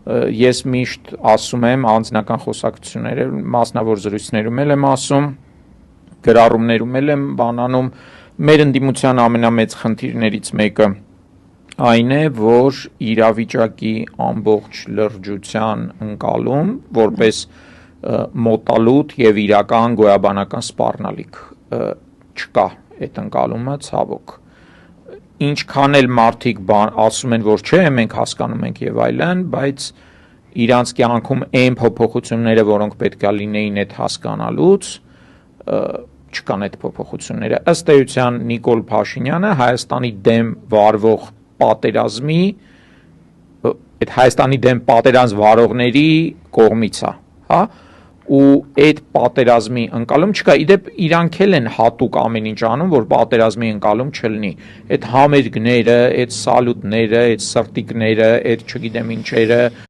Ես միշտ ասում եմ անձնական խոսակցությունները, մասնավոր զրույցներում էլ եմ ասում, գրառումներում էլ եմ բանանում, մեր ընդդիմության ամենամեծ խնդիրներից մեկը այն է, որ իրավիճակի ամբողջ լրջության ընկալում, որպես մոտալուտ եւ իրական գոյաբանական սպառնալիք չկա այդ ընկալումը ցավոք։ Ինչքան էլ մարդիկ ասում են, որ չէ, մենք հասկանում ենք եւ այլն, բայց իրանց կյանքում այն փոփոխությունները, որոնք պետքա լինեին այդ հասկանալուց, չկան այդ փոփոխությունները։ Ըստ էության Նիկոլ Փաշինյանը Հայաստանի դեմ վարվող պատերազմի այդ Հայաստանի դեմ պատերազմ վարողների կողմից է, հա, ու այդ պատերազմի ընկալում չկա։ Իդեպ իրանք էլ են հատուկ ամեն ինչ անում, որ պատերազմի ընկալում չլինի։ Այդ համերգները, այդ սալուտները, այդ սրտիկները, այդ չգիտեմ ինչերը